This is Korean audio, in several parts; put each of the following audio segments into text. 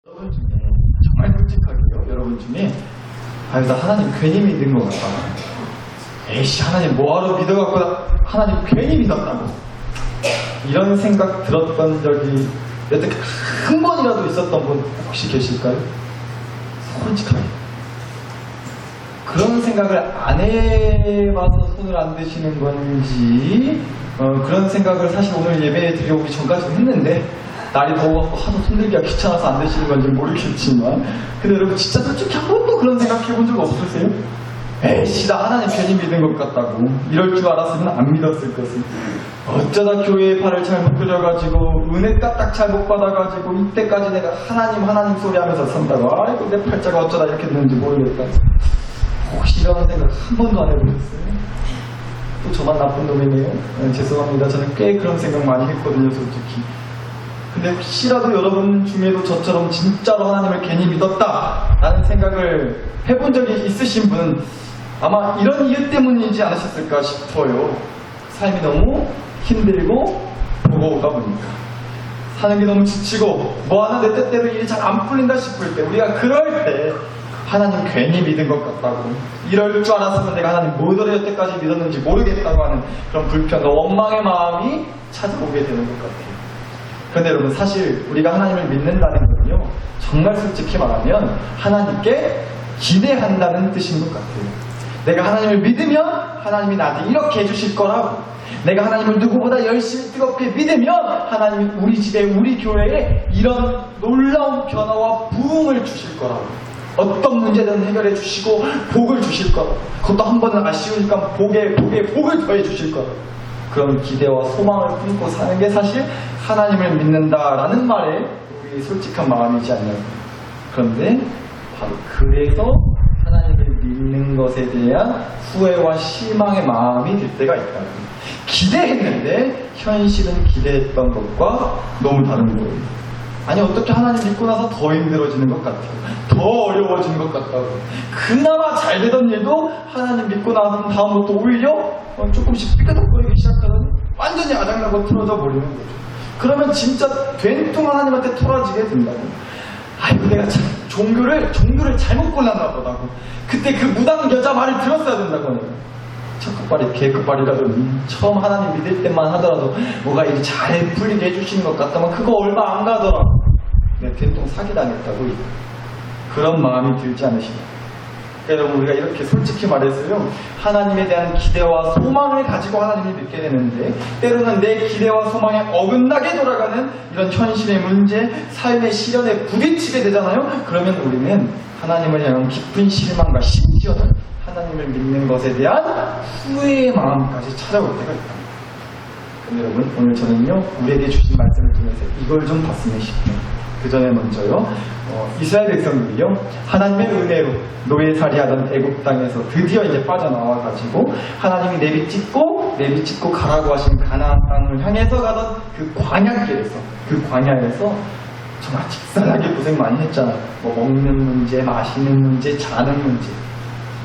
여러분 중에 정말 솔직하게요. 여러분 중에 나 하나님 괜히 믿은 것 같다. 에이씨 하나님 뭐하러 믿어갖고 하나님 괜히 믿었다고 이런 생각 들었던 적이 여태까지 한 번이라도 있었던 분 혹시 계실까요? 솔직하게 그런 생각을 안 해봐서 손을 안 드시는 건지 그런 생각을 사실 오늘 예배에 드려오기 전까지 했는데 날이 더워갖고 하도 손들기가 귀찮아서 안 되시는 건지 모르겠지만 근데 여러분 진짜 솔직히 한 번도 그런 생각 해본 적 없으세요? 에이씨 나 하나님 괜히 믿은 것 같다고 이럴 줄 알았으면 안 믿었을 것을 어쩌다 교회의 발을 잘못 들여가지고 은혜 까딱 잘못 받아가지고 이때까지 내가 하나님 소리 하면서 산다고 아이고 내 팔자가 어쩌다 이렇게 됐는지 모르겠다. 혹시 이런 생각 한 번도 안 해보셨어요? 또 저만 나쁜 놈이네요. 죄송합니다. 저는 꽤 그런 생각 많이 했거든요 솔직히. 근데 혹시라도 여러분 중에도 저처럼 진짜로 하나님을 괜히 믿었다 라는 생각을 해본 적이 있으신 분은 아마 이런 이유 때문이지 않으셨을까 싶어요. 삶이 너무 힘들고 버거우다 보니까 사는 게 너무 지치고 뭐 하나 내 뜻대로 일이 잘 안 풀린다 싶을 때 우리가 그럴 때 하나님 괜히 믿은 것 같다고 이럴 줄 알았으면 내가 하나님 뭐더러 여태까지 믿었는지 모르겠다고 하는 그런 불평과 원망의 마음이 찾아오게 되는 것 같아요. 그런데 여러분 사실 우리가 하나님을 믿는다는 건요 정말 솔직히 말하면 하나님께 기대한다는 뜻인 것 같아요. 내가 하나님을 믿으면 하나님이 나한테 이렇게 해주실 거라고 내가 하나님을 누구보다 열심히 뜨겁게 믿으면 하나님이 우리 집에 우리 교회에 이런 놀라운 변화와 부흥을 주실 거라고 어떤 문제든 해결해 주시고 복을 주실 거라고 그것도 한 번은 아쉬우니까 복에 복을 더해 주실 거라고 그런 기대와 소망을 품고 사는 게 사실 하나님을 믿는다라는 말에 우리 솔직한 마음이지 않냐고. 그런데 바로 그래서 하나님을 믿는 것에 대한 후회와 실망의 마음이 들 때가 있다고. 기대했는데 현실은 기대했던 것과 너무 다른 거예요. 아니 어떻게 하나님 믿고 나서 더 힘들어지는 것 같아요. 더 어려워지는 것 같다고. 그나마 잘 되던 일도 하나님 믿고 나서 다음부터 오히려 조금씩 삐끗거리기 시작하더니 완전히 아작나고 틀어져 버리는 거죠. 그러면 진짜 된통 하나님한테 틀어지게 된다고. 아이고 내가 참 종교를 잘못 골랐나 보다고. 그때 그 무당 여자 말을 들었어야 된다고. 첫 끝발이 개끝발이라더니 처음 하나님 믿을 때만 하더라도 뭐가 일이 잘 풀리게 해주시는 것 같다면 그거 얼마 안 가더라고. 내가 된통 사기당했다고. 그런 마음이 들지 않으시나요? 여러분 우리가 이렇게 솔직히 말해서요 하나님에 대한 기대와 소망을 가지고 하나님을 믿게 되는데 때로는 내 기대와 소망에 어긋나게 돌아가는 이런 현실의 문제, 삶의 시련에 부딪히게 되잖아요. 그러면 우리는 하나님을 향한 깊은 실망과 심지어는 하나님을 믿는 것에 대한 후회의 마음까지 찾아올 때가 있다. 근데 여러분 오늘 저는요 우리에게 주신 말씀을 통해서 이걸 좀 봤으면 싶어요. 그 전에 먼저요 이스라엘 백성들이요 하나님의 은혜로 노예살이하던 애굽 땅에서 드디어 이제 빠져나와가지고 하나님이 내비찍고 가라고 하신 가나안 땅을 향해서 가던 그 광야길에서 그 광야에서 정말 직살나게 고생 많이 했잖아요. 뭐 먹는 문제, 마시는 문제, 자는 문제.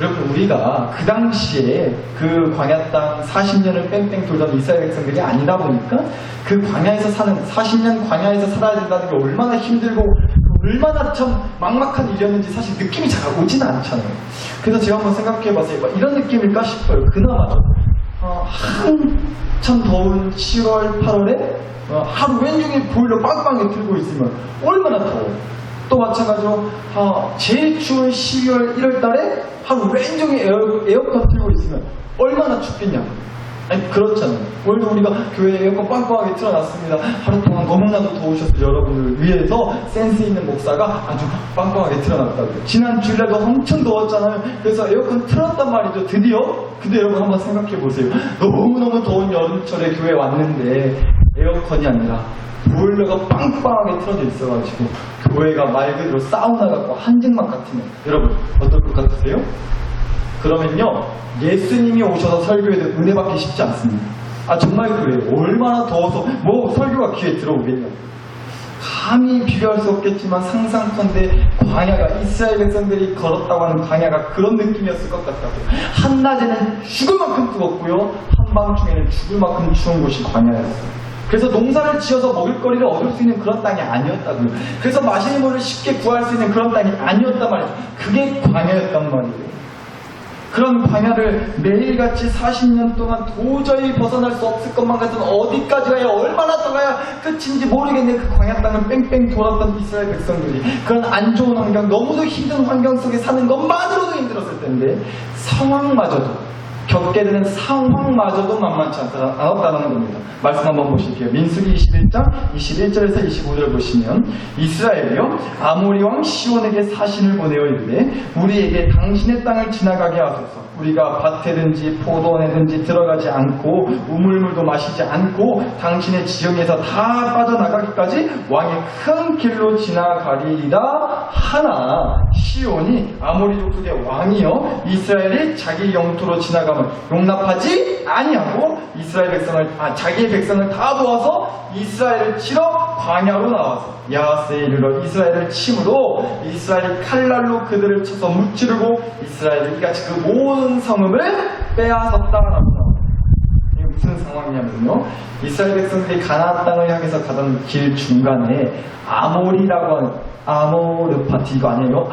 여러분 우리가 그 당시에 그 광야 땅 40년을 뺑뺑 돌던 이스라엘 백성들이 아니다 보니까 그 광야에서 사는 40년 광야에서 살아야 된다는 게 얼마나 힘들고 얼마나 참 막막한 일이었는지 사실 느낌이 잘 오지는 않잖아요. 그래서 제가 한번 생각해봤어요. 이런 느낌일까 싶어요. 그나마 한참 더운 7월 8월에 하루 왼종일 보일러 빵빵히 틀고 있으면 얼마나 더워. 또 마찬가지로 제일 추운 12월 1월 달에 하루 왼종일 에어컨 틀고 있으면 얼마나 춥겠냐. 아니 그렇잖아요. 오늘도 우리가 교회에 에어컨 빵빵하게 틀어놨습니다. 하루 동안 너무나도 더우셔서 여러분을 위해서 센스 있는 목사가 아주 빵빵하게 틀어놨다고요. 지난 주일에도 엄청 더웠잖아요. 그래서 에어컨 틀었단 말이죠. 드디어. 근데 여러분 한번 생각해보세요. 너무너무 더운 여름철에 교회에 왔는데 에어컨이 아니라 보일러가 빵빵하게 틀어져 있어가지고 교회가 말 그대로 사우나 같고 한증막 같으면 여러분 어떨 것 같으세요? 그러면요 예수님이 오셔서 설교해도 은혜 받기 쉽지 않습니다. 정말 그래요. 얼마나 더워서 뭐 설교가 귀에 들어오겠냐고. 감히 비교할 수 없겠지만 상상컨대 광야가 이스라엘 백성들이 걸었다고 하는 광야가 그런 느낌이었을 것 같다고요. 한낮에는 죽을 만큼 뜨겁고요 한밤중에는 죽을 만큼 추운 곳이 광야였어요. 그래서 농사를 지어서 먹을거리를 얻을 수 있는 그런 땅이 아니었다고요. 그래서 마시는 물을 쉽게 구할 수 있는 그런 땅이 아니었단 말이죠. 그게 광야였단 말이에요. 그런 광야를 매일같이 40년 동안 도저히 벗어날 수 없을 것만 같은 어디까지 가야 얼마나 더 가야 끝인지 모르겠는 그 광야 땅을 뺑뺑 돌았던 이스라엘 백성들이 그런 안 좋은 환경, 너무도 힘든 환경 속에 사는 것만으로도 힘들었을 텐데 상황마저도 겪게 되는 상황마저도 만만치 않았다는 겁니다. 말씀 한번 보실게요. 민수기 21장 21절에서 25절 보시면 이스라엘이요 아모리 왕 시온에게 사신을 보내어 이르되 우리에게 당신의 땅을 지나가게 하소서. 우리가 밭에든지 포도원에든지 들어가지 않고 우물물도 마시지 않고 당신의 지형에서 다 빠져나가기까지 왕의 큰 길로 지나가리이다 하나 시온이 아모리 족속의 왕이요 이스라엘이 자기 영토로 지나감을 용납하지 아니하고 이스라엘 백성을 자기의 백성을 다 모아서 이스라엘을 치러 광야로 나와서 야하스에 이르러 이스라엘을 침으로 이스라엘이 칼날로 그들을 쳐서 무찌르고 이스라엘이 이같이 그 모든 성읍을 빼앗았다라고 나옵니다. 이게 무슨 상황이냐면요, 이스라엘 백성들이 가나안 땅을 향해서 가던 길 중간에 아모리라고 하는 아모르파티 이거 아니에요?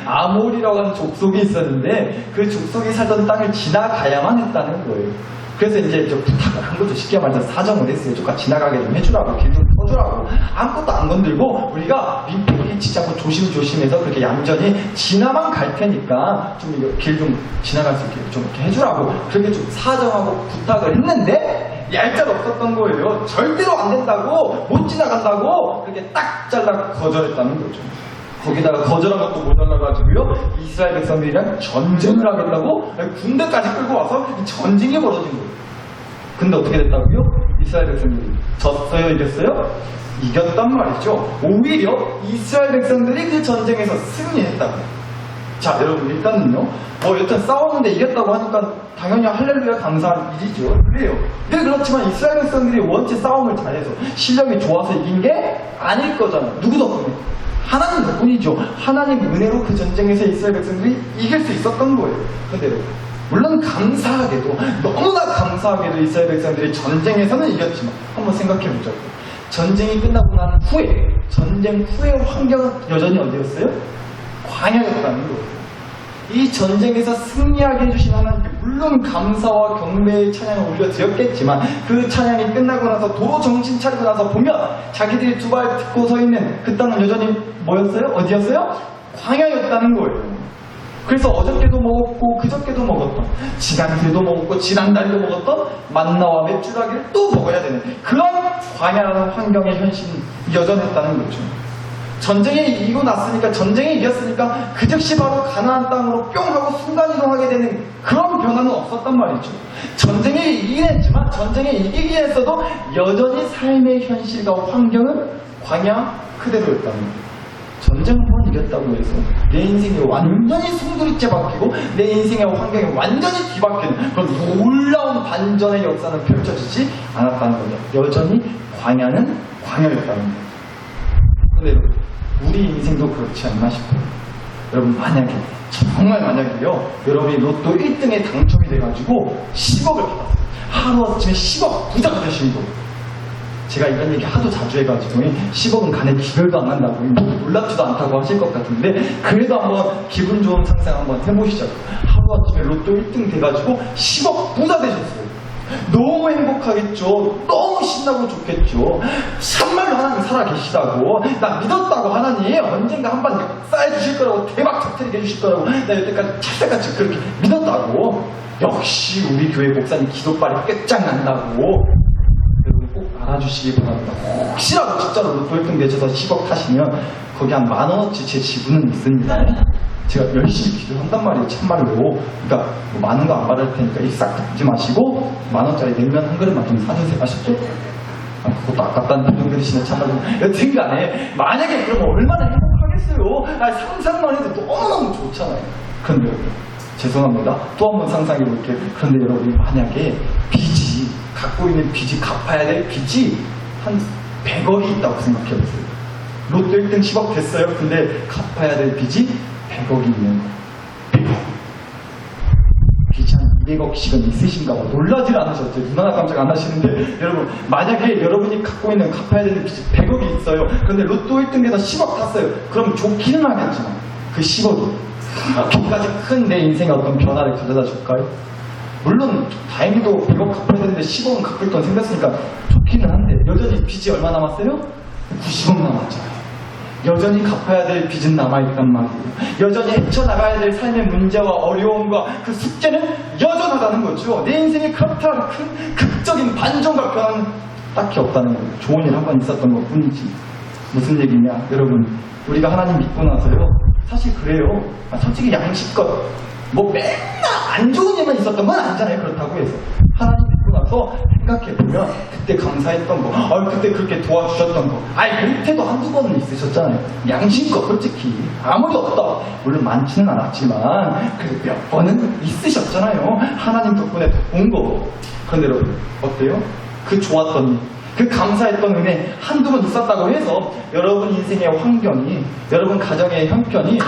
아모리라고 하는 족속이 있었는데 그 족속이 살던 땅을 지나가야만 했다는 거예요. 그래서 이제 좀 부탁을 한 거죠. 쉽게 말해서 사정을 했어요. 조금 지나가게 좀 해주라고, 길 좀 터주라고. 아무것도 안 건들고 우리가 민폐 끼치지 않고 조심조심해서 그렇게 얌전히 지나만 갈 테니까 좀 길 좀 지나갈 수 있게 좀 이렇게 해주라고 그렇게 좀 사정하고 부탁을 했는데 얄짤 없었던 거예요. 절대로 안 된다고, 못 지나간다고 그렇게 딱 잘라 거절했다는 거죠. 거기다가 거절한 것도 모자라가지고요 이스라엘 백성들이랑 전쟁을 하겠다고 군대까지 끌고 와서 전쟁이 벌어진 거예요. 근데 어떻게 됐다고요? 이스라엘 백성들이 졌어요? 이겼어요? 이겼단 말이죠. 오히려 이스라엘 백성들이 그 전쟁에서 승리했다고요. 자, 여러분 일단은요 여튼 싸웠는데 이겼다고 하니까 당연히 할렐루야 감사한 일이죠. 그래요. 근데 그렇지만 이스라엘 백성들이 원체 싸움을 잘해서 실력이 좋아서 이긴 게 아닐 거잖아요. 누구 덕분에? 하나님 덕분이죠. 하나님 은혜로 그 전쟁에서 이스라엘 백성들이 이길 수 있었던 거예요. 그대로. 물론 감사하게도, 너무나 감사하게도 이스라엘 백성들이 전쟁에서는 이겼지만 한번 생각해 보자고요. 전쟁이 끝나고 난 후에, 전쟁 후의 환경은 여전히 어디였어요? 광야였다는 거예요. 이 전쟁에서 승리하게 해주신 하나님께 물론 감사와 경배의 찬양을 올려드렸겠지만 그 찬양이 끝나고 나서 도로 정신 차리고 나서 보면 자기들이 두 발 딛고 서 있는 그 땅은 여전히 뭐였어요? 어디였어요? 광야였다는 거예요. 그래서 어저께도 먹었고 그저께도 먹었던, 지난주에도 먹었고 지난달도 먹었던 만나와 메추라기를 또 먹어야 되는 그런 광야라는 환경의 현실이 여전했다는 거죠. 전쟁에 이기고 났으니까, 전쟁에 이겼으니까 그 즉시 바로 가나안 땅으로 뿅 하고 순간이동하게 되는 그런 변화는 없었단 말이죠. 전쟁에 이기긴 했지만 전쟁에 이기긴 했어도 여전히 삶의 현실과 환경은 광야 그대로였다는 거예요. 전쟁 한 번 이겼다고 해서 내 인생이 완전히 송두리째 바뀌고 내 인생의 환경이 완전히 뒤바뀌는 그런 놀라운 반전의 역사는 펼쳐지지 않았다는 거죠. 여전히 광야는 광야였다는 거예요. 근데 여러분, 우리 인생도 그렇지 않나 싶어요. 여러분, 만약에, 정말 만약에요, 여러분이 로또 1등에 당첨이 돼가지고 10억을 받았어요. 하루아침에 10억 부자가 되신 거예요. 제가 이런 얘기 하도 자주 해가지고 10억은 간에 기별도 안 난다고 놀랍지도 않다고 하실 것 같은데 그래도 한번 기분 좋은 상상 한번 해보시죠. 하루아침에 로또 1등 돼가지고 10억 부자 되셨어요. 너무 행복하겠죠. 너무 신나고 좋겠죠. 참말로 하나님 살아계시다고, 나 믿었다고, 하나님 언젠가 한번 역사해 주실 거라고, 대박 터뜨리게 해주실 거라고, 나 여태까지 찰떡같이 그렇게 믿었다고. 역시 우리 교회 목사님 기도발이 끝장난다고. 여러분 꼭 알아주시기 바랍니다. 혹시라도 진짜로 로또 1등 되셔서 10억 타시면 거기 한 10,000원어치 제 지분은 있습니다. 제가 열심히 기도한단 말이에요, 참말로. 그러니까 뭐 많은 거 안 받을 테니까 싹 듣지 마시고 10,000원짜리 냉면 한 그릇만 좀 사주세요. 아셨죠? 그것도 아깝다는 표정 들으시네, 참말로. 여튼간에 만약에 그러면 얼마나 행복하겠어요. 상상만 해도 너무너무 좋잖아요. 그런데 죄송합니다. 또 한 번 상상해 볼게요. 그런데 여러분이 만약에 빚이, 갖고 있는 빚이, 갚아야 될 빚이 한 100억이 있다고 생각해 보세요. 로또 1등 10억 됐어요. 근데 갚아야 될 빚이 100억이 있는 거예요. 빚이 한 200억씩은 있으신가 봐. 놀라질 않으셨죠? 누나나 깜짝 안 하시는데, 여러분, 만약에 여러분이 갖고 있는 갚아야 되는 빚이 100억이 있어요. 그런데 로또 1등에서 10억 탔어요. 그럼 좋기는 하겠지만, 그 10억이 그까지 큰 내 인생에 어떤 변화를 가져다 줄까요? 물론, 다행히도 100억 갚아야 되는데 10억은 갚을 돈 생겼으니까 좋기는 한데, 여전히 빚이 얼마 남았어요? 90억 남았잖아요. 여전히 갚아야 될 빚은 남아있단 말이에요. 여전히 헤쳐나가야 될 삶의 문제와 어려움과 그 숙제는 여전하다는 거죠. 내 인생에 그렇다는 큰 극적인 반전과 변화는 딱히 없다는 거예요. 좋은 일 한 번 있었던 것 뿐이지. 무슨 얘기냐, 여러분. 우리가 하나님 믿고 나서요. 사실 그래요. 솔직히 양심껏 뭐 맨날 안 좋은 일만 있었던 건 아니잖아요. 그렇다고 해서. 하나님 믿고 나서 생각해보면 그때 감사했던 거, 그때 그렇게 도와주셨던 거, 그때도 한두 번은 있으셨잖아요. 양심껏 솔직히 아무리 없다, 물론 많지는 않았지만 그래도 몇 번은 있으셨잖아요. 하나님 덕분에 본 거. 그런데 여러분 어때요? 그 좋았던 일, 그 감사했던 은혜 한두 번 있었다고 해서 여러분 인생의 환경이, 여러분 가정의 형편이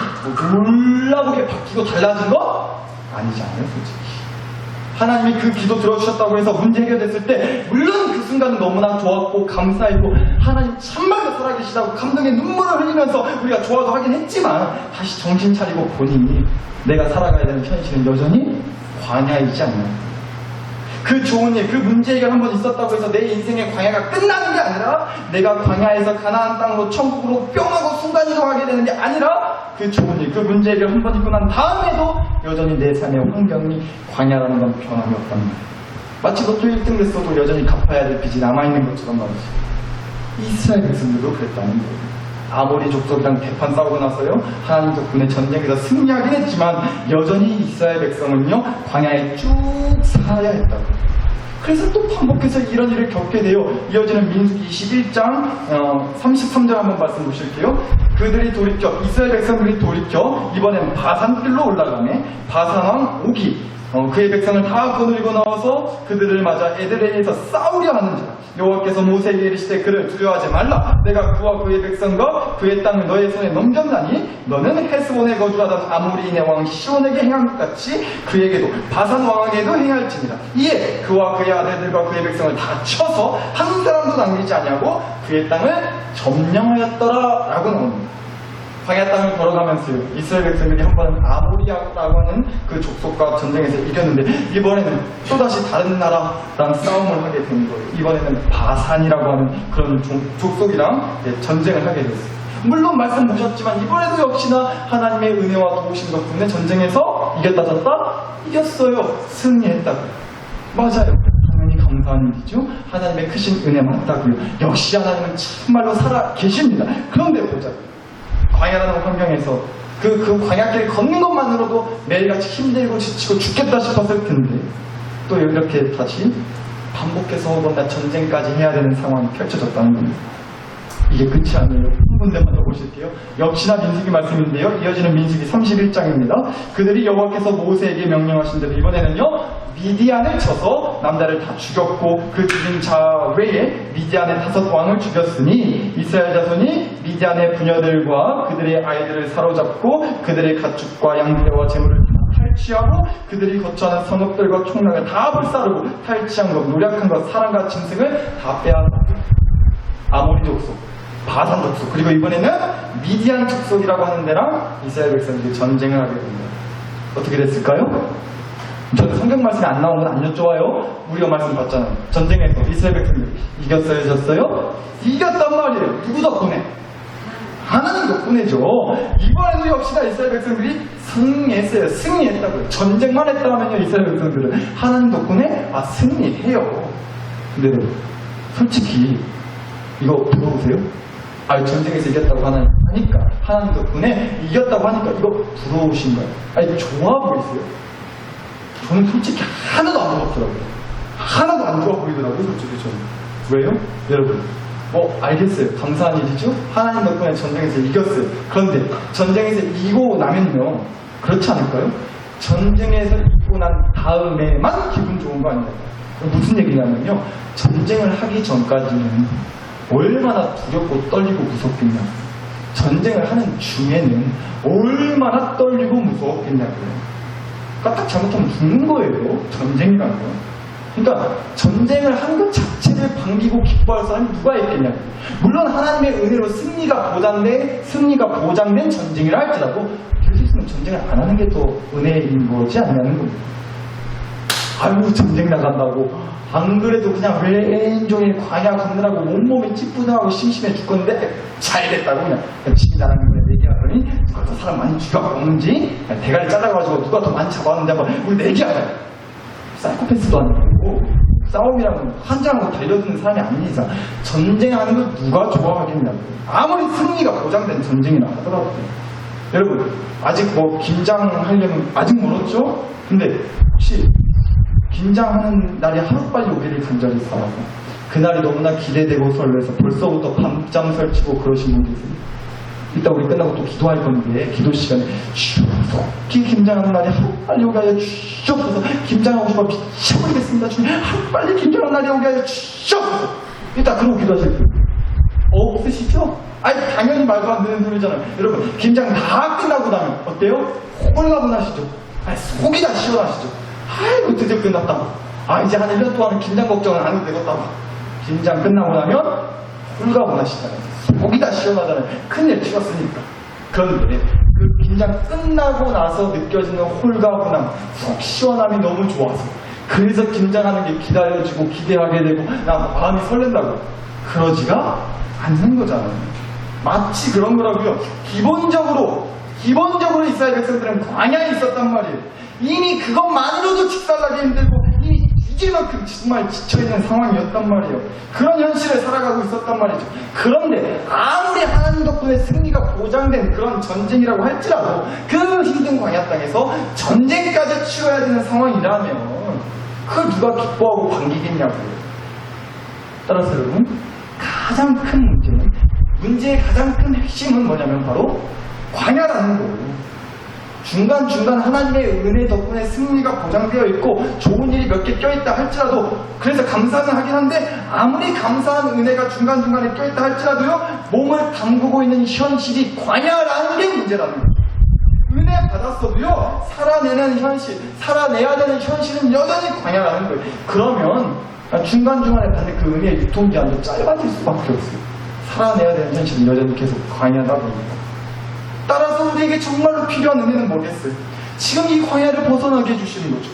놀라게 바뀌고 달라진 거 아니잖아요. 솔직히 하나님이 그 기도 들어주셨다고 해서 문제 해결됐을 때 물론 그 순간은 너무나 좋았고 감사했고 하나님 참말로 살아계시다고 감동의 눈물을 흘리면서 우리가 좋아도 하긴 했지만, 다시 정신 차리고 보니 내가 살아가야 되는 현실은 여전히 광야이지 않나요? 그 좋은 일, 그 문제 해결 한 번 있었다고 해서 내 인생의 광야가 끝나는 게 아니라, 내가 광야에서 가나안 땅으로 천국으로 뿅 하고 순간이동하게 되는 게 아니라, 그 좋은 일, 그 문제 해결 한 번 있고 난 다음에도 여전히 내 삶의 환경이 광야라는 건 변함이 없단 말이에요. 마치 로또 1등 됐어도 여전히 갚아야 될 빚이 남아있는 것처럼 말이죠. 이스라엘 백성들도 그랬다는 거예요. 아모리 족속이랑 대판 싸우고 나서요, 하나님 덕분에 전쟁에서 승리하긴 했지만 여전히 이스라엘 백성은요 광야에 쭉 살아야 했다고. 그래서 또 반복해서 이런 일을 겪게 돼요. 이어지는 민수기 21장 33절 한번 말씀 보실게요. 그들이 돌이켜, 이스라엘 백성들이 돌이켜 이번엔 바산길로 올라가네. 바산왕 오기 그의 백성을 다 거느리고 나와서 그들을 맞아 에드레이에서 싸우려 하는지라. 여호와께서 모세에게 이르시되 그를 두려워하지 말라. 내가 그와 그의 백성과 그의 땅을 너의 손에 넘겼나니 너는 헤스본에 거주하던 아모리인의 왕 시온에게 행한 것 같이 그에게도 바산 왕에게도 행할지니라. 이에 그와 그의 아들들과 그의 백성을 다 쳐서 한 사람도 남기지 아니하고 그의 땅을 점령하였더라 라고 나옵니다. 광야 땅을 걸어가면서요, 이스라엘 백성들이 한 번은 아모리아라고 하는 그 족속과 전쟁에서 이겼는데, 이번에는 또다시 다른 나라랑 싸움을 하게 된 거예요. 이번에는 바산이라고 하는 그런 족속이랑 전쟁을 하게 됐어요. 물론 말씀 보셨지만 이번에도 역시나 하나님의 은혜와 도우심 덕분에 전쟁에서 이겼다 졌다? 이겼어요. 승리했다고요. 맞아요. 당연히 감사한 일이죠. 하나님의 크신 은혜 맞다고요. 역시 하나님은 참말로 살아 계십니다. 그런데 보자. 광야라는 환경에서 그 광야길 걷는 것만으로도 매일같이 힘들고 지치고 죽겠다 싶었을 텐데, 또 이렇게 다시 반복해서 뭔가 전쟁까지 해야 되는 상황이 펼쳐졌다는 겁니다. 이게 끝이 아니에요. 한 군데만 더 보실게요. 역시나 민수기 말씀인데요. 이어지는 민수기 31장입니다. 그들이 여호와께서 모세에게 명령하신 대로 이번에는요, 미디안을 쳐서 남자를 다 죽였고 그 죽인 자 외에 미디안의 5 왕을 죽였으니 이스라엘 자손이 미디안의 부녀들과 그들의 아이들을 사로잡고 그들의 가축과 양떼와 재물을 다 탈취하고 그들이 거처하는 성읍들과 총량을 다 불사르고 탈취한 것, 노력한 것, 사람과 짐승을 다 빼앗았다. 아모리 족속, 바산 족속, 그리고 이번에는 미디안 족속이라고 하는 데랑 이스라엘 백성들이 전쟁을 하게 됩니다. 어떻게 됐을까요? 저는 성경 말씀이 안 나온 건 안 여쭤봐요. 우리가 말씀 봤잖아요. 전쟁에서 이스라엘 백성들이 이겼어요, 졌어요? 이겼단 말이에요. 누구 덕분에? 하나님 덕분에죠. 이번에도 역시나 이스라엘 백성들이 승리했어요. 승리했다고요. 전쟁만 했다면요, 이스라엘 백성들은 하나님 덕분에 승리해요. 근데 솔직히 이거 들어보세요. 전쟁에서 이겼다고 하니까, 하나님 덕분에 이겼다고 하니까 이거 부러우신가요? 좋아 보이세요? 저는 솔직히 하나도 안 부럽더라고요. 하나도 안 좋아 보이더라고요, 솔직히 저는. 왜요? 여러분, 알겠어요. 감사한 일이죠? 하나님 덕분에 전쟁에서 이겼어요. 그런데 전쟁에서 이기고 나면요, 그렇지 않을까요? 전쟁에서 이기고 난 다음에만 기분 좋은 거 아닌가요? 무슨 얘기냐면요, 전쟁을 하기 전까지는 얼마나 두렵고 떨리고 무섭겠냐고요. 전쟁을 하는 중에는 얼마나 떨리고 무서웠겠냐고요. 까딱 잘못하면 죽는 거예요. 전쟁이라는 거. 그러니까 전쟁을 한 것 자체를 반기고 기뻐할 사람이 누가 있겠냐. 물론 하나님의 은혜로 승리가 보장된 전쟁이라 할지라도 될 수 있으면 전쟁을 안 하는 게 더 은혜인 거지 않냐는 겁니다. 아이고 전쟁 나간다고 안 그래도 그냥 왼종일 광야 걷느라고 온몸이 찌뿌둥하고 심심해 죽겠는데 잘 됐다고 그냥 지금 나라는 거에 얘기하더니 누가 더 사람 많이 죽여먹는지 대가리 잘라가지고 누가 더 많이 잡아왔는지 한번 우리 내기하자. 사이코패스도 아니고 싸움이라고 환장하고 달려드는 사람이 아니니까 전쟁하는 걸 누가 좋아하겠냐고. 아무리 승리가 보장된 전쟁이라 하더라고요. 여러분 아직 뭐 긴장하려면 아직 멀었죠? 근데 혹시 긴장하는 날이 하루빨리 오기를 간절히 바라고 그날이 너무나 기대되고 설레서 벌써부터 밤잠 설치고 그러신 분 계세요? 이따 우리 끝나고 또 기도할 건데 기도 시간에 주석히 김장하는 날이 하루빨리 오게 하여 주시옵소서. 김장하고 싶어 미쳐버리겠습니다. 주님 하루빨리 김장하는 날이 오게 하여 주시옵소서. 이따 그러고 기도하실 거예요. 없으시죠? 아니 당연히 말도 안 되는 소리잖아요. 여러분 김장 다 끝나고 나면 어때요? 홀가분하시죠? 아니 속이 다 시원하시죠? 아이고 드디어 끝났다. 아 이제 한 1년 동안은 김장 걱정은 안 해도 되겠다. 김장 끝나고 나면 홀가분하시잖아요. 속이 다 시원하잖아요. 큰일 치렀으니까. 그런데 그 김장 끝나고 나서 느껴지는 홀가분함, 속 시원함이 너무 좋아서 그래서 김장하는 게 기다려지고 기대하게 되고 나 마음이 설렌다고 그러지가 않는 거잖아요. 마치 그런 거라고요. 기본적으로 이스라엘 백성들은 광야에 있었단 말이에요. 이미 그것만으로도 직살나기 힘들고 이미 죽일 만큼 정말 지쳐있는 상황이었단 말이에요. 그런 현실을 살아가고 있었단 말이죠. 그런데 아무리 하나님 덕분에 승리가 보장된 그런 전쟁이라고 할지라도 그 힘든 광야 땅에서 전쟁까지 치러야 되는 상황이라면 그걸 누가 기뻐하고 반기겠냐고요. 따라서 여러분 가장 큰 문제의 가장 큰 핵심은 뭐냐면 바로 광야라는 거예요. 중간중간 하나님의 은혜 덕분에 승리가 보장되어 있고 좋은 일이 몇 개 껴있다 할지라도 그래서 감사는 하긴 한데 아무리 감사한 은혜가 중간중간에 껴있다 할지라도요 몸을 담그고 있는 현실이 광야라는 게 문제라는 거예요. 은혜 받았어도요 살아내는 현실, 살아내야 되는 현실은 여전히 광야라는 거예요. 그러면 중간중간에 받는 그 은혜의 유통기한도 짧아질 수밖에 없어요. 살아내야 되는 현실은 여전히 계속 광야다 보니까. 따라서 우리에게 정말로 필요한 은혜는 뭐겠어요? 지금 이 광야를 벗어나게 해주시는 거죠.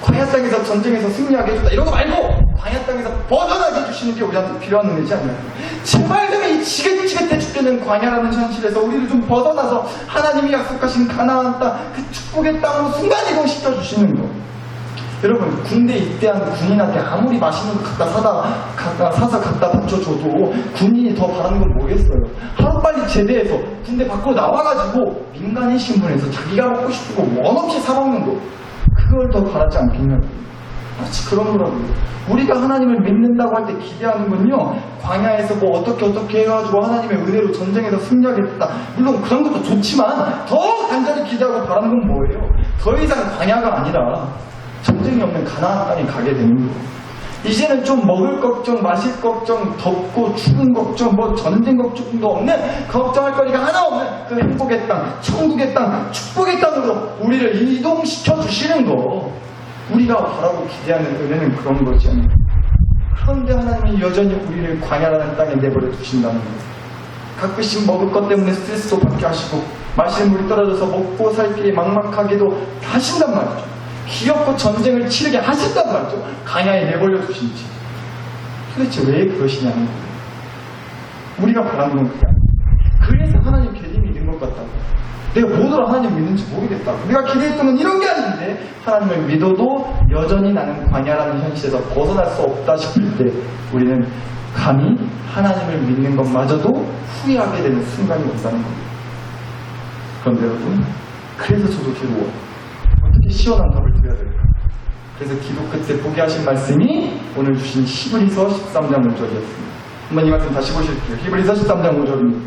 광야 땅에서 전쟁에서 승리하게 해준다 이런 거 말고 광야 땅에서 벗어나게 해주시는 게 우리한테 필요한 은혜지 않나요? 제발 좀 이 지긋지긋해 죽겠는 광야라는 현실에서 우리를 좀 벗어나서 하나님이 약속하신 가나안 땅, 그 축복의 땅으로 순간이동시켜 주시는 거. 여러분 군대에 입대한 군인한테 아무리 맛있는 거 사서 갖다 바쳐줘도 군인이 더 바라는 건 뭐겠어요? 하루빨리 제대해서 군대 밖으로 나와가지고 민간인 신분에서 자기가 먹고 싶은 거 원없이 사먹는 거 그걸 더 바라지 않겠냐고. 마치 그런 거라고요. 우리가 하나님을 믿는다고 할 때 기대하는 건요 광야에서 뭐 어떻게 해가지고 하나님의 은혜로 전쟁에서 승리하겠다 물론 그런 것도 좋지만 더 간절히 기대하고 바라는 건 뭐예요? 더 이상 광야가 아니라 전쟁이 없는 가나안 땅에 가게 되는 거예요. 이제는 좀 먹을 걱정, 마실 걱정, 덥고 추운 걱정, 뭐 전쟁 걱정도 없는 걱정할 거리가 하나 없는 그 행복의 땅, 천국의 땅, 축복의 땅으로 우리를 이동시켜 주시는 거. 우리가 바라고 기대하는 은혜는 그런 거지 않나요? 그런데 하나님이 여전히 우리를 광야라는 땅에 내버려 두신다는 거예요. 가끔씩 먹을 것 때문에 스트레스도 받게 하시고 마시는 물이 떨어져서 먹고 살 길이 막막하게도 하신단 말이죠. 기업과 전쟁을 치르게 하신단 말이죠. 광야에 내버려 두신지. 도대체 왜 그러시냐는 거예요. 우리가 바라는 건 그게 아니에요. 그래서 하나님 괜히 믿은 것 같다고. 내가 뭐더라 하나님 믿는지 모르겠다고. 내가 기대했던 건 이런 게 아닌데 하나님을 믿어도 여전히 나는 광야라는 현실에서 벗어날 수 없다 싶을 때 우리는 감히 하나님을 믿는 것마저도 후회하게 되는 순간이 온다는 겁니다. 그런데 여러분 그래서 저도 괴로워요. 어떻게 시원한 답을 드려야 될까? 그래서 기도 끝에 보게 하신 말씀이 오늘 주신 히브리서 13장 5절이었습니다. 한번 이 말씀 다시 보실게요. 히브리서 13장 5절입니다.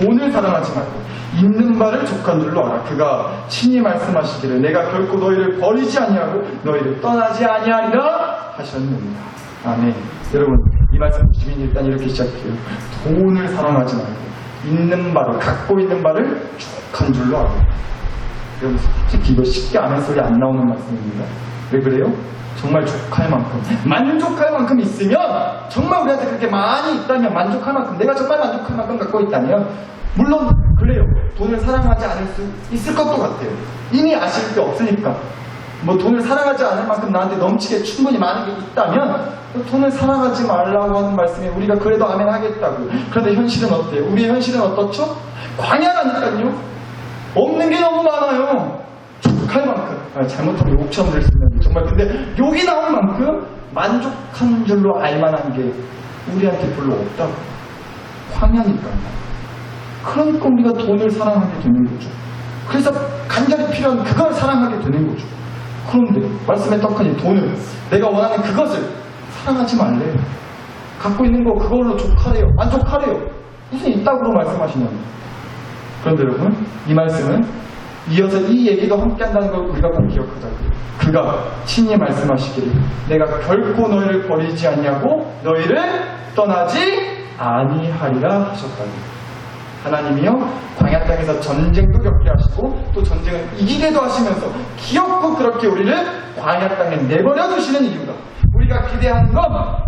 오늘 사랑하지 말고 있는 바를 족한 줄로 알아. 그가 친히 말씀하시기를 내가 결코 너희를 버리지 아니하고 너희를 떠나지 아니하리라 하셨느니라. 아멘. 여러분 이 말씀 주시면 일단 이렇게 시작해요. 돈을 사랑하지 말고 있는 바를 갖고 있는 바를 족한 줄로 알아. 여러분 솔직히 이거 쉽게 아멘 소리 안 나오는 말씀입니다. 왜 그래요? 정말 족할 만큼, 만족할 만큼 있으면, 정말 우리한테 그렇게 많이 있다면, 만족할 만큼, 내가 정말 만족할 만큼 갖고 있다면, 물론 그래요. 돈을 사랑하지 않을 수 있을 것도 같아요. 이미 아실 게 없으니까. 뭐 돈을 사랑하지 않을 만큼 나한테 넘치게 충분히 많은 게 있다면 돈을 사랑하지 말라고 하는 말씀에 우리가 그래도 아멘 하겠다고. 그런데 현실은 어때요? 우리의 현실은 어떻죠? 광야라니까요. 없는 게 너무 많아요. 족할 만큼. 잘못하면 욕처럼 될 수 있는데 정말 근데 욕이 나올 만큼 만족한 줄로 알만한 게 우리한테 별로 없다고. 광야니까요. 그러니까 우리가 돈을 사랑하게 되는 거죠. 그래서 간절히 필요한 그걸 사랑하게 되는 거죠. 그런데 말씀에 떡하니 돈을 내가 원하는 그것을 사랑하지 말래요. 갖고 있는 거 그걸로 족하래요. 만족하래요. 무슨 이따구로 말씀하시냐고. 그런데 여러분 이 말씀은 이어서 이 얘기도 함께 한다는 걸 우리가 꼭 기억하자고요. 그가 친히 말씀하시기를 내가 결코 너희를 버리지 않냐고 너희를 떠나지 아니하리라 하셨다고. 하나님이요 광야 땅에서 전쟁도 겪게 하시고 또 전쟁을 이기게도 하시면서 기어코 그렇게 우리를 광야 땅에 내버려 두시는 이유가 우리가 기대하는 건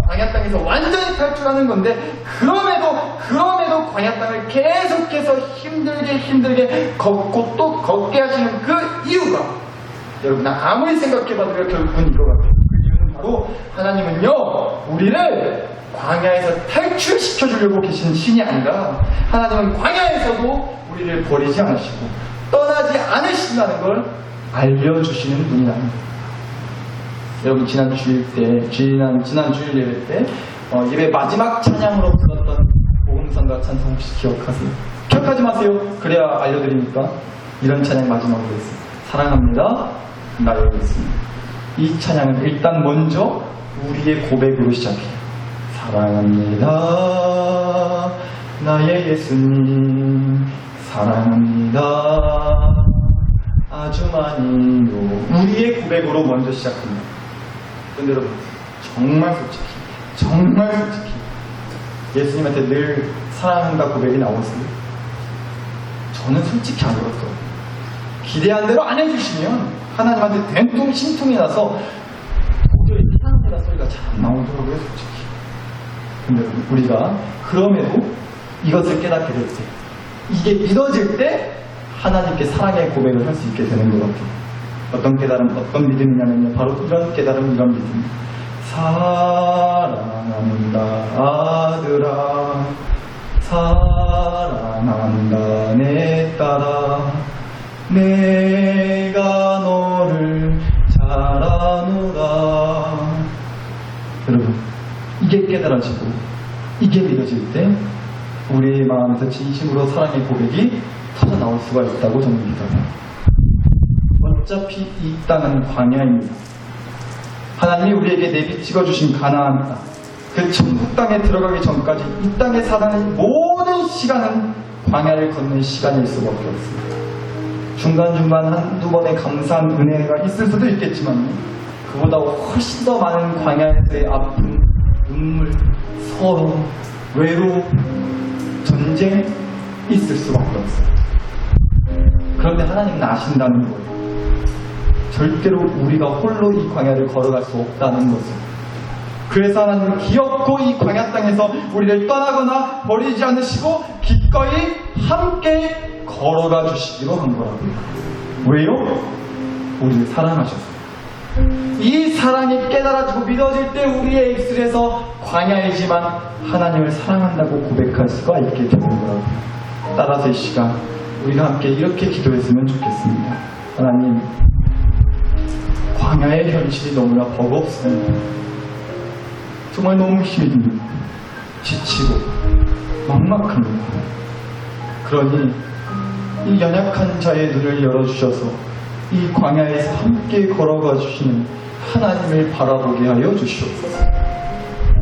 광야 땅에서 완전히 탈출하는 건데 그럼에도 광야 땅을 계속해서 힘들게 걷고 또 걷게 하시는 그 이유가 여러분 아무리 생각해봐도 결국은 이거 같아요. 그 이유는 바로 하나님은요 우리를 광야에서 탈출시켜주려고 계신 신이 아니라 하나님은 광야에서도 우리를 버리지 않으시고 떠나지 않으신다는 걸 알려주시는 분이라는 거예요. 여러분 지난 주일 예배 때 예배 마지막 찬양으로 불렀던 복음성가 찬송 혹시 기억하세요? 기억하지 마세요. 그래야 알려드리니까 이런 찬양 마지막으로 했어요. 사랑합니다. 나 여기 있습니다. 이 찬양은 일단 먼저 우리의 고백으로 시작해요. 사랑합니다. 나의 예수님 사랑합니다. 아주 많이요. 우리의 고백으로 먼저 시작합니다. 그런데 여러분 정말 솔직히 예수님한테 늘 사랑한다 고백이 나오세요? 저는 솔직히 안 들었어요. 기대한 대로 안 해주시면 하나님한테 된통 심통이 나서 도저히 사랑합니다 소리가 잘 안 나오더라고요 솔직히. 근데 우리가 그럼에도 이것을 깨닫게 될 때, 이게 믿어질 때 하나님께 사랑의 고백을 할 수 있게 되는 것 같아요. 어떤 깨달음, 어떤 믿음이냐면요. 바로 이런 깨달음, 이런 믿음. 사랑한다 아들아 사랑한다 내 딸아 내가 너를 잘 아노라. 여러분 이게 깨달아지고 이게 믿어질 때 우리의 마음에서 진심으로 사랑의 고백이 터져 나올 수가 있다고 저는 믿어요. 어차피 이 땅은 광야입니다. 하나님이 우리에게 내비찍어 주신 가나안 땅, 그 천국 땅에 들어가기 전까지 이 땅에 사는 모든 시간은 광야를 걷는 시간일 수밖에 없습니다. 중간중간 한두 번의 감사한 은혜가 있을 수도 있겠지만 그보다 훨씬 더 많은 광야에서의 아픔, 눈물, 서러움, 외로움, 전쟁 있을 수밖에 없어요. 그런데 하나님은 아신다는 거예요. 절대로 우리가 홀로 이 광야를 걸어갈 수 없다는 것을. 그래서 하나님은 기어코 이 광야 땅에서 우리를 떠나거나 버리지 않으시고 기꺼이 함께 걸어가 주시기로 한 거라고요. 왜요? 우리를 사랑하셔서. 이 사랑이 깨달아지고 믿어질 때 우리의 입술에서 광야이지만 하나님을 사랑한다고 고백할 수가 있게 되는 거라고요. 따라서 이 시간 우리가 함께 이렇게 기도했으면 좋겠습니다. 하나님, 광야의 현실이 너무나 버겁습니다. 정말 너무 힘이 듭니다. 지치고 막막합니다. 그러니 이 연약한 자의 눈을 열어주셔서 이 광야에서 함께 걸어가 주시는 하나님을 바라보게 하여 주시옵소서.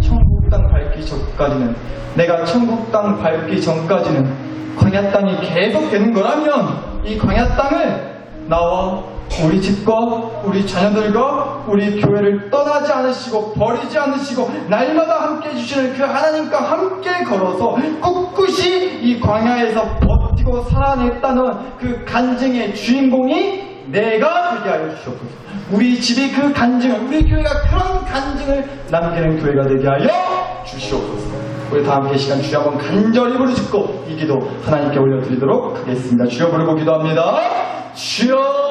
천국 땅 밟기 전까지는, 내가 천국 땅 밟기 전까지는 광야 땅이 계속되는 거라면 이 광야 땅을 나와 우리 집과 우리 자녀들과 우리 교회를 떠나지 않으시고 버리지 않으시고 날마다 함께 해주시는 그 하나님과 함께 걸어서 꿋꿋이 이 광야에서 버티고 버티고 살아냈다는 그 간증의 주인공이 내가 되게 하여 주시옵소서. 우리 집이 그 간증을, 우리 교회가 그런 간증을 남기는 교회가 되게 하여 주시옵소서. 우리 다 함께 시간 주여 한번 간절히 부르짖고 이 기도 하나님께 올려드리도록 하겠습니다. 주여 부르고 기도합니다. 주여.